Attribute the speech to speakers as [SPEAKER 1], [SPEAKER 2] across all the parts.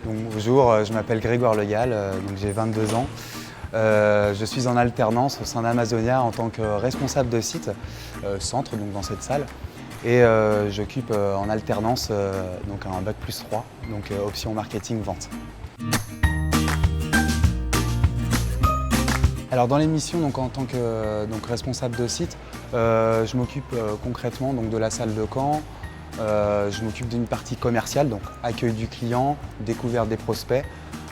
[SPEAKER 1] Donc, bonjour, je m'appelle Grégoire Legal, donc j'ai 22 ans. Je suis en alternance au sein d'Amazonia en tant que responsable de site, centre donc dans cette salle. Et j'occupe en alternance donc un bac+3, donc option marketing vente. Alors dans l'émission, en tant que responsable de site, je m'occupe concrètement donc, de la salle de camp. Je m'occupe d'une partie commerciale, donc accueil du client, découverte des prospects,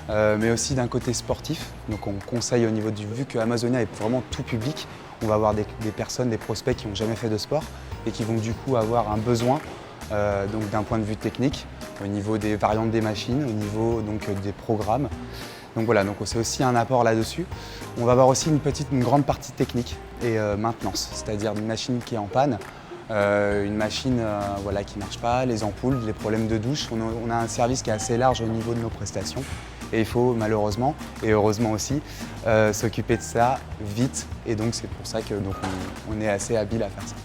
[SPEAKER 1] mais aussi d'un côté sportif. Donc on conseille au niveau vu que Amazonia est vraiment tout public, on va avoir des personnes, des prospects qui n'ont jamais fait de sport et qui vont du coup avoir un besoin donc d'un point de vue technique, au niveau des variantes des machines, au niveau donc, des programmes. Donc voilà, donc c'est aussi un apport là-dessus. On va avoir aussi une grande partie technique et maintenance, c'est-à-dire une machine qui est en panne, une machine voilà, qui ne marche pas, les ampoules, les problèmes de douche. On a un service qui est assez large au niveau de nos prestations et il faut malheureusement et heureusement aussi s'occuper de ça vite et donc c'est pour ça que on est assez habile à faire ça.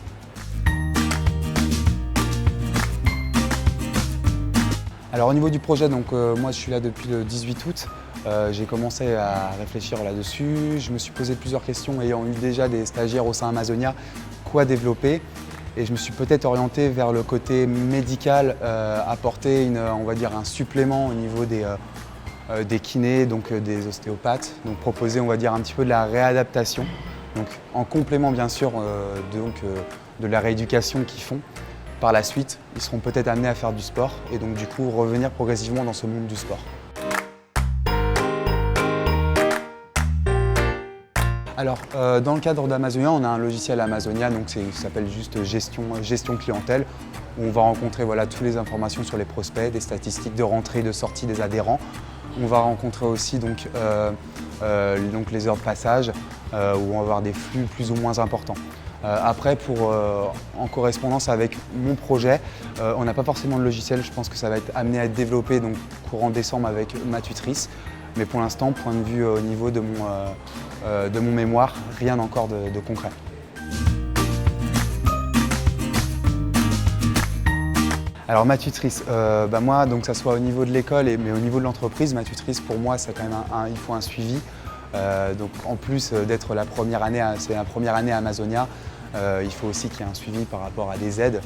[SPEAKER 1] Alors au niveau du projet, moi je suis là depuis le 18 août. J'ai commencé à réfléchir là-dessus. Je me suis posé plusieurs questions ayant eu déjà des stagiaires au sein Amazonia, quoi développer. Et je me suis peut-être orienté vers le côté médical, apporter on va dire un supplément au niveau des kinés, donc des ostéopathes. Donc proposer on va dire un petit peu de la réadaptation, donc en complément bien sûr de la rééducation qu'ils font. Par la suite, ils seront peut-être amenés à faire du sport et donc du coup revenir progressivement dans ce monde du sport. Alors, dans le cadre d'Amazonia, on a un logiciel Amazonia, donc ça s'appelle juste gestion clientèle, où on va rencontrer voilà, toutes les informations sur les prospects, des statistiques de rentrée et de sortie des adhérents. On va rencontrer aussi donc, les heures de passage, où on va avoir des flux plus ou moins importants. Après, en correspondance avec mon projet, on n'a pas forcément de logiciel, je pense que ça va être amené à être développé donc, courant décembre avec ma tutrice. Mais pour l'instant, point de vue au niveau de mon mémoire, rien encore de concret. Alors ma tutrice, moi, donc ça soit au niveau de l'école, mais au niveau de l'entreprise, ma tutrice pour moi, c'est quand même il faut un suivi. Donc en plus d'être la première année, c'est la première année à Amazonia, il faut aussi qu'il y ait un suivi par rapport à des aides.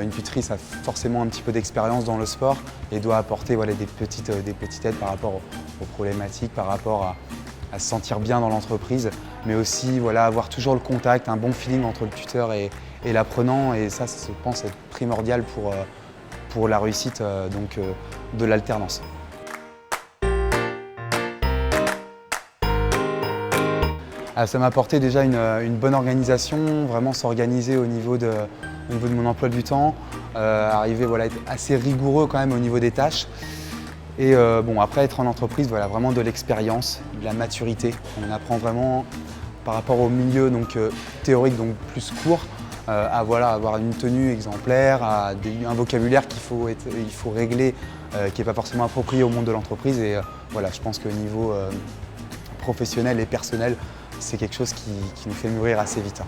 [SPEAKER 1] Une tutrice a forcément un petit peu d'expérience dans le sport et doit apporter voilà, des petites aides par rapport aux problématiques, par rapport à se sentir bien dans l'entreprise, mais aussi voilà, avoir toujours le contact, un bon feeling entre le tuteur et l'apprenant, et ça, je pense, être primordial pour la réussite de l'alternance. Ça m'a apporté déjà une bonne organisation, vraiment s'organiser au niveau de mon emploi du temps, arriver voilà, à être assez rigoureux quand même au niveau des tâches. Et après être en entreprise, voilà, vraiment de l'expérience, de la maturité. On apprend vraiment par rapport au milieu théorique, donc plus court, à avoir une tenue exemplaire, un vocabulaire qu'il faut régler, qui n'est pas forcément approprié au monde de l'entreprise. Et voilà, je pense qu'au niveau professionnel et personnel, c'est quelque chose qui nous fait mûrir assez vite.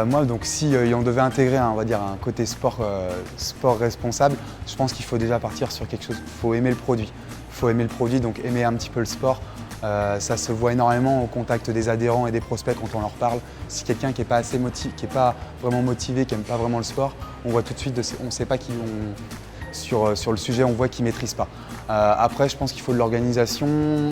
[SPEAKER 1] Moi, donc, si on devait intégrer on va dire, un côté sport responsable, je pense qu'il faut déjà partir sur quelque chose. Il faut aimer le produit. Il faut aimer le produit, donc aimer un petit peu le sport. Ça se voit énormément au contact des adhérents et des prospects quand on leur parle. Si quelqu'un qui n'est pas assez motivé, qui n'est pas vraiment motivé, qui n'aime pas vraiment le sport, on voit tout de suite, on ne sait pas sur le sujet, on voit qu'ils ne maîtrisent pas. Après, je pense qu'il faut de l'organisation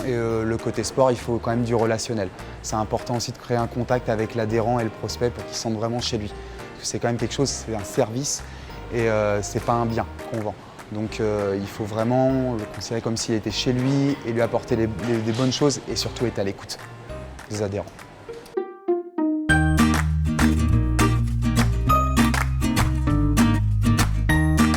[SPEAKER 1] et le côté sport, il faut quand même du relationnel. C'est important aussi de créer un contact avec l'adhérent et le prospect pour qu'il se sente vraiment chez lui. Parce que c'est quand même quelque chose, c'est un service et c'est pas un bien qu'on vend. Donc il faut vraiment le considérer comme s'il était chez lui et lui apporter des bonnes choses et surtout être à l'écoute des adhérents.